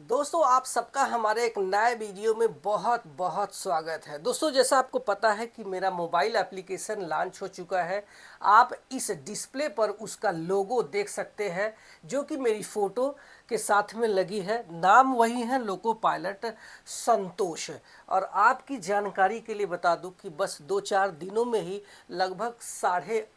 दोस्तों आप सबका हमारे एक नए वीडियो में बहुत बहुत स्वागत है। दोस्तों जैसा आपको पता है कि मेरा मोबाइल एप्लीकेशन लॉन्च हो चुका है। आप इस डिस्प्ले पर उसका लोगो देख सकते हैं जो कि मेरी फ़ोटो के साथ में लगी है। नाम वही है लोको पायलट संतोष। और आपकी जानकारी के लिए बता दूं कि बस 2-4 दिनों में ही लगभग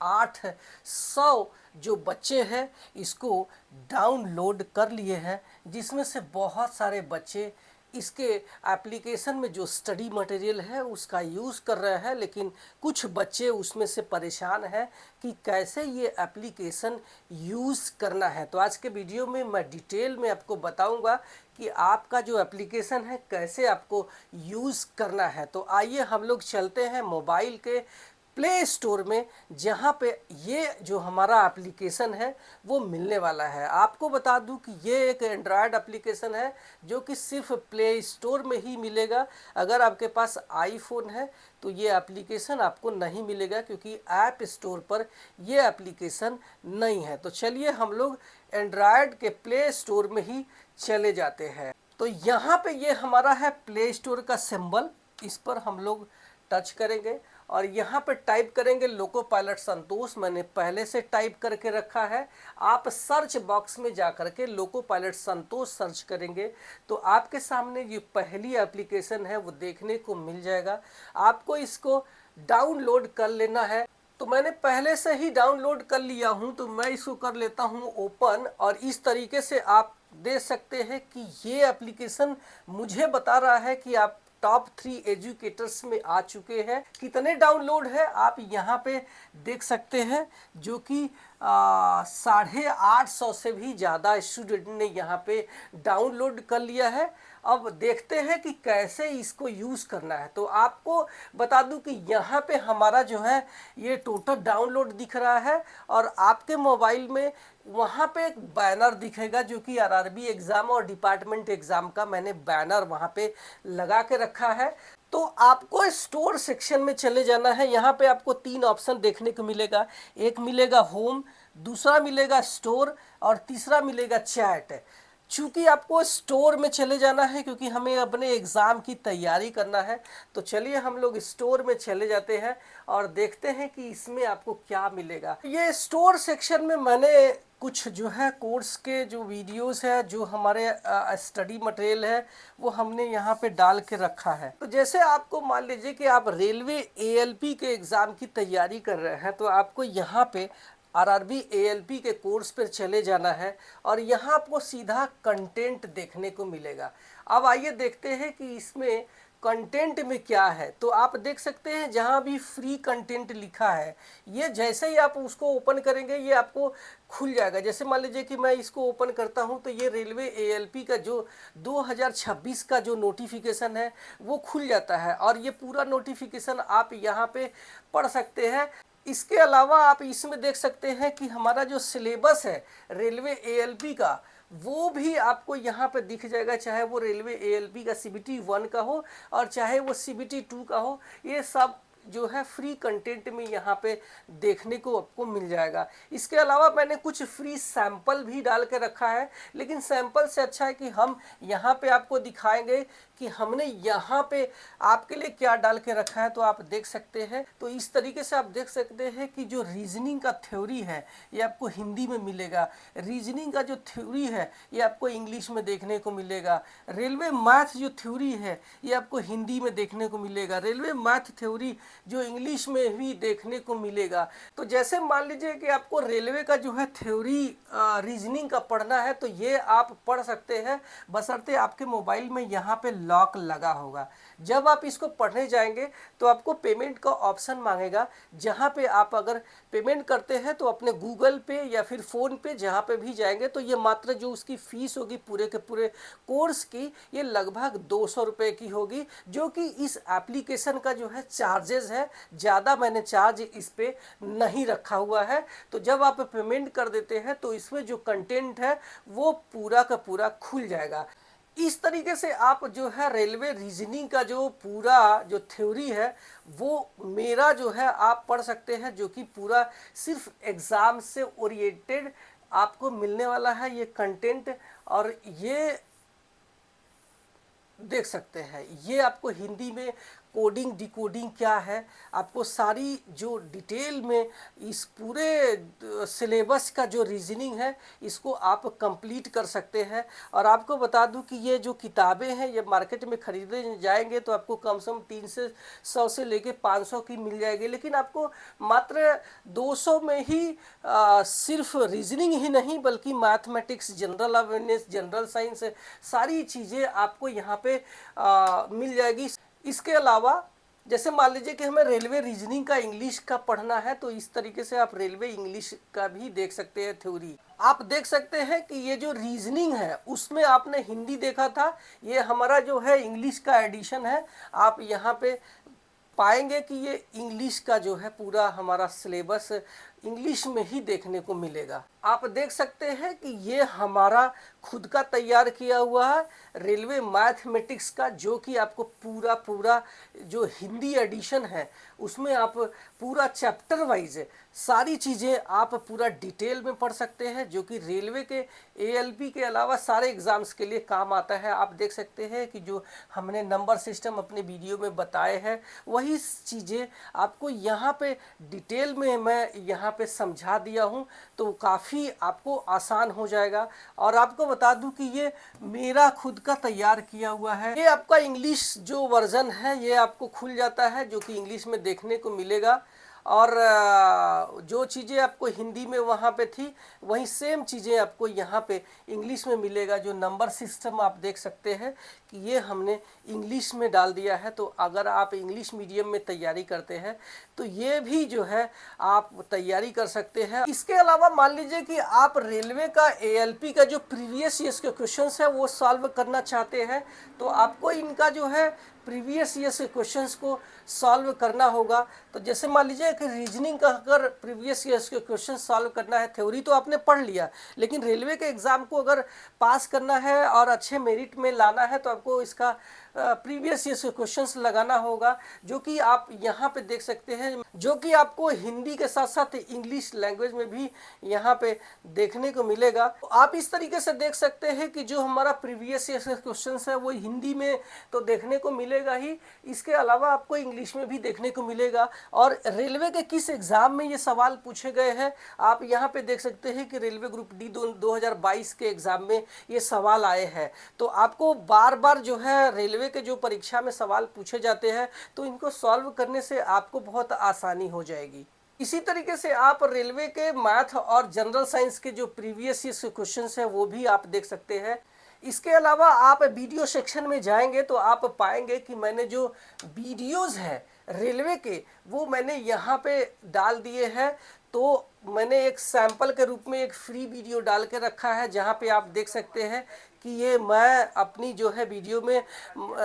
850 जो बच्चे हैं इसको डाउनलोड कर लिए हैं, जिसमें से बहुत सारे बच्चे इसके एप्लीकेशन में जो स्टडी मटेरियल है उसका यूज़ कर रहे हैं। लेकिन कुछ बच्चे उसमें से परेशान हैं कि कैसे ये एप्लीकेशन यूज़ करना है। तो आज के वीडियो में मैं डिटेल में आपको बताऊंगा कि आपका जो एप्लीकेशन है कैसे आपको यूज़ करना है। तो आइए हम लोग चलते हैं मोबाइल के प्ले स्टोर में, जहाँ पे ये जो हमारा एप्लीकेशन है वो मिलने वाला है। आपको बता दूं कि ये एक एंड्रॉयड एप्लीकेशन है जो कि सिर्फ प्ले स्टोर में ही मिलेगा। अगर आपके पास आईफोन है तो ये एप्लीकेशन आपको नहीं मिलेगा, क्योंकि ऐप स्टोर पर ये एप्लीकेशन नहीं है। तो चलिए हम लोग एंड्रॉयड के प्ले स्टोर में ही चले जाते हैं। तो यहाँ पे ये हमारा है प्ले स्टोर का सिंबल, इस पर हम लोग टच करेंगे और यहाँ पे टाइप करेंगे लोको पायलट संतोष। मैंने पहले से टाइप करके रखा है। आप सर्च बॉक्स में जा करके लोको पायलट संतोष सर्च करेंगे तो आपके सामने ये पहली एप्लीकेशन है वो देखने को मिल जाएगा। आपको इसको डाउनलोड कर लेना है। तो मैंने पहले से ही डाउनलोड कर लिया हूँ, तो मैं इसको कर लेता हूँ ओपन। और इस तरीके से आप देख सकते हैं कि ये एप्लीकेशन मुझे बता रहा है कि आप टॉप 3 एजुकेटर्स में आ चुके हैं। कितने डाउनलोड है आप यहाँ पे देख सकते हैं, जो कि 850 से भी ज़्यादा स्टूडेंट ने यहाँ पे डाउनलोड कर लिया है। अब देखते हैं कि कैसे इसको यूज़ करना है। तो आपको बता दूं कि यहाँ पे हमारा जो है ये टोटल डाउनलोड दिख रहा है और आपके मोबाइल में वहाँ पे एक बैनर दिखेगा जो कि आरआरबी एग्ज़ाम और डिपार्टमेंट एग्ज़ाम का मैंने बैनर वहाँ पे लगा के रखा है। तो आपको स्टोर सेक्शन में चले जाना है। यहाँ पे आपको 3 ऑप्शन देखने को मिलेगा। एक मिलेगा होम, दूसरा मिलेगा स्टोर और तीसरा मिलेगा चैट। चूंकि आपको स्टोर में चले जाना है क्योंकि हमें अपने एग्ज़ाम की तैयारी करना है, तो चलिए हम लोग स्टोर में चले जाते हैं और देखते हैं कि इसमें आपको क्या मिलेगा। ये स्टोर सेक्शन में मैंने कुछ जो है कोर्स के जो वीडियोस है, जो हमारे स्टडी मटेरियल है, वो हमने यहाँ पे डाल के रखा है। तो जैसे आपको मान लीजिए कि आप रेलवे एएलपी के एग्ज़ाम की तैयारी कर रहे हैं, तो आपको यहाँ पे आरआरबी एएलपी के कोर्स पर चले जाना है और यहाँ आपको सीधा कंटेंट देखने को मिलेगा। अब आइए देखते हैं कि इसमें कंटेंट में क्या है। तो आप देख सकते हैं जहाँ भी फ्री कंटेंट लिखा है, ये जैसे ही आप उसको ओपन करेंगे ये आपको खुल जाएगा। जैसे मान लीजिए कि मैं इसको ओपन करता हूं तो ये रेलवे एएलपी का जो 2026 का जो नोटिफिकेशन है वो खुल जाता है और ये पूरा नोटिफिकेशन आप यहाँ पे पढ़ सकते हैं। इसके अलावा आप इसमें देख सकते हैं कि हमारा जो सिलेबस है रेलवे एएलपी का, वो भी आपको यहाँ पे दिख जाएगा, चाहे वो रेलवे एएलपी का सीबीटी 1 का हो और चाहे वो सीबीटी 2 का हो। ये सब जो है फ्री कंटेंट में यहाँ पे देखने को आपको मिल जाएगा। इसके अलावा मैंने कुछ फ्री सैंपल भी डाल के रखा है, लेकिन सैंपल से अच्छा है कि हम यहाँ पे आपको दिखाएंगे कि हमने यहाँ पे आपके लिए क्या डाल के रखा है। तो आप देख सकते हैं, तो इस तरीके से आप देख सकते हैं कि जो रीजनिंग का थ्योरी है ये आपको हिंदी में मिलेगा, रीजनिंग का जो थ्योरी है ये आपको इंग्लिश में देखने को मिलेगा, रेलवे मैथ जो थ्योरी है ये आपको हिंदी में देखने को मिलेगा, रेलवे मैथ थ्योरी जो इंग्लिश में भी देखने को मिलेगा। तो जैसे मान लीजिए कि आपको रेलवे का जो है थ्योरी रीजनिंग का पढ़ना है तो ये आप पढ़ सकते हैं, बशर्ते आपके मोबाइल में यहाँ पे लॉक लगा होगा। जब आप इसको पढ़ने जाएंगे तो आपको पेमेंट का ऑप्शन मांगेगा, जहाँ पे आप अगर पेमेंट करते हैं तो अपने गूगल पे या फिर फ़ोन पे जहाँ पे भी जाएंगे तो ये मात्र जो उसकी फ़ीस होगी पूरे के पूरे कोर्स की, ये लगभग 200 रुपये की होगी, जो कि इस एप्लीकेशन का जो है चार्जेस है। ज़्यादा मैंने चार्ज इस पे नहीं रखा हुआ है। तो जब आप पेमेंट कर देते हैं तो इसमें जो कंटेंट है वो पूरा का पूरा खुल जाएगा। इस तरीके से आप जो है रेलवे रीजनिंग का जो पूरा जो थ्योरी है वो मेरा जो है आप पढ़ सकते हैं, जो कि पूरा सिर्फ एग्ज़ाम से ओरिएंटेड आपको मिलने वाला है ये कंटेंट। और ये देख सकते हैं। ये आपको हिंदी में कोडिंग डिकोडिंग क्या है, आपको सारी जो डिटेल में इस पूरे सिलेबस का जो रीजनिंग है इसको आप कंप्लीट कर सकते हैं। और आपको बता दूं कि ये जो किताबें हैं ये मार्केट में खरीदे जाएंगे तो आपको कम से कम 300 से लेके 500 की मिल जाएगी, लेकिन आपको मात्र 200 में ही सिर्फ रीजनिंग ही नहीं बल्कि mathematics, general awareness, general science, सारी चीज़ें आपको यहाँ पे मिल जाएगी। इसके अलावा जैसे मान लीजिए कि हमें रेलवे रीजनिंग का इंग्लिश का पढ़ना है तो इस तरीके से आप रेलवे इंग्लिश का भी देख सकते हैं थ्योरी। आप देख सकते हैं कि ये जो रीजनिंग है उसमें आपने हिंदी देखा था, ये हमारा जो है इंग्लिश का एडिशन है। आप यहाँ पे पाएंगे कि ये इंग्लिश का जो है पूरा हमारा सिलेबस इंग्लिश में ही देखने को मिलेगा। आप देख सकते हैं कि ये हमारा खुद का तैयार किया हुआ है रेलवे मैथमेटिक्स का, जो कि आपको पूरा जो हिंदी एडिशन है उसमें आप पूरा चैप्टर वाइज सारी चीज़ें आप पूरा डिटेल में पढ़ सकते हैं, जो कि रेलवे के एएलपी के अलावा सारे एग्ज़ाम्स के लिए काम आता है। आप देख सकते हैं कि जो हमने नंबर सिस्टम अपने वीडियो में बताए हैं वही चीज़ें आपको यहाँ पे डिटेल में मैं यहाँ पे समझा दिया हूँ, तो काफ़ी आपको आसान हो जाएगा। और आपको बता दूं कि ये मेरा खुद का तैयार किया हुआ है। ये आपका इंग्लिश जो वर्जन है ये आपको खुल जाता है, जो कि इंग्लिश में देखने को मिलेगा। और जो चीज़ें आपको हिंदी में वहाँ पे थी वही सेम चीज़ें आपको यहाँ पे इंग्लिश में मिलेगा। जो नंबर सिस्टम आप देख सकते हैं कि ये हमने इंग्लिश में डाल दिया है, तो अगर आप इंग्लिश मीडियम में तैयारी करते हैं तो ये भी जो है आप तैयारी कर सकते हैं। इसके अलावा मान लीजिए कि आप रेलवे का एएलपी का जो प्रीवियस ईयर्स के क्वेश्चंस है वो सॉल्व करना चाहते हैं, तो आपको इनका जो है प्रीवियस ईयर्स के क्वेश्चंस को सॉल्व करना होगा। तो जैसे मान लीजिए कि रीजनिंग का अगर प्रीवियस ईयर्स के क्वेश्चन सॉल्व करना है, थ्योरी तो आपने पढ़ लिया, लेकिन रेलवे के एग्ज़ाम को अगर पास करना है और अच्छे मेरिट में लाना है तो आपको इसका प्रीवियस ईयर्स के क्वेश्चंस लगाना होगा, जो कि आप यहाँ पे देख सकते हैं, जो कि आपको हिंदी के साथ साथ इंग्लिश लैंग्वेज में भी यहाँ पे देखने को मिलेगा। तो आप इस तरीके से देख सकते हैं कि जो हमारा प्रीवियस ईयर्स के क्वेश्चंस है वो हिंदी में तो देखने को मिलेगा ही, इसके अलावा आपको इंग्लिश में भी देखने को मिलेगा। और रेलवे के किस एग्ज़ाम में ये सवाल पूछे गए हैं आप यहाँ पे देख सकते हैं कि रेलवे ग्रुप डी 2022 के एग्ज़ाम में ये सवाल आए हैं। तो आपको बार बार जो है रेलवे के जो परीक्षा में सवाल पूछे जाते हैं तो इनको सॉल्व करने से आपको बहुत आसानी हो जाएगी। इसी तरीके से आप रेलवे के मैथ और जनरल साइंस के जो प्रीवियस ईयर के क्वेश्चंस हैं वो भी आप देख सकते हैं। इसके अलावा आप वीडियो सेक्शन में जाएंगे तो आप पाएंगे कि मैंने जो वीडियोस हैं रेलवे के वो मैंने यहाँ पे डाल दिए हैं। तो मैंने एक सैंपल के रूप में एक फ्री वीडियो डाल के रखा है, जहाँ पे आप देख सकते हैं कि ये मैं अपनी जो है वीडियो में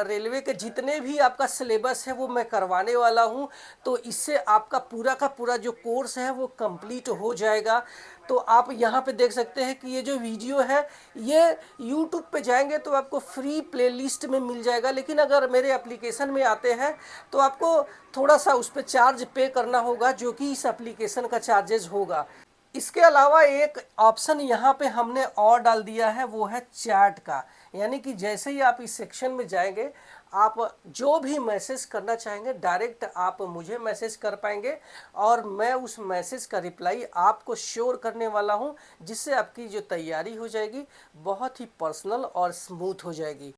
रेलवे के जितने भी आपका सिलेबस है वो मैं करवाने वाला हूँ। तो इससे आपका पूरा का पूरा जो कोर्स है वो कंप्लीट हो जाएगा। तो आप यहाँ पे देख सकते हैं कि ये जो वीडियो है ये यूट्यूब पे जाएंगे तो आपको फ्री प्लेलिस्ट में मिल जाएगा, लेकिन अगर मेरे एप्लीकेशन में आते हैं तो आपको थोड़ा सा उस पर चार्ज पे करना होगा, जो कि इस एप्लीकेशन का चार्जेज होगा। इसके अलावा एक ऑप्शन यहाँ पे हमने और डाल दिया है, वो है चैट का, यानी कि जैसे ही आप इस सेक्शन में जाएंगे आप जो भी मैसेज करना चाहेंगे डायरेक्ट आप मुझे मैसेज कर पाएंगे और मैं उस मैसेज का रिप्लाई आपको श्योर करने वाला हूँ, जिससे आपकी जो तैयारी हो जाएगी बहुत ही पर्सनल और स्मूथ हो जाएगी।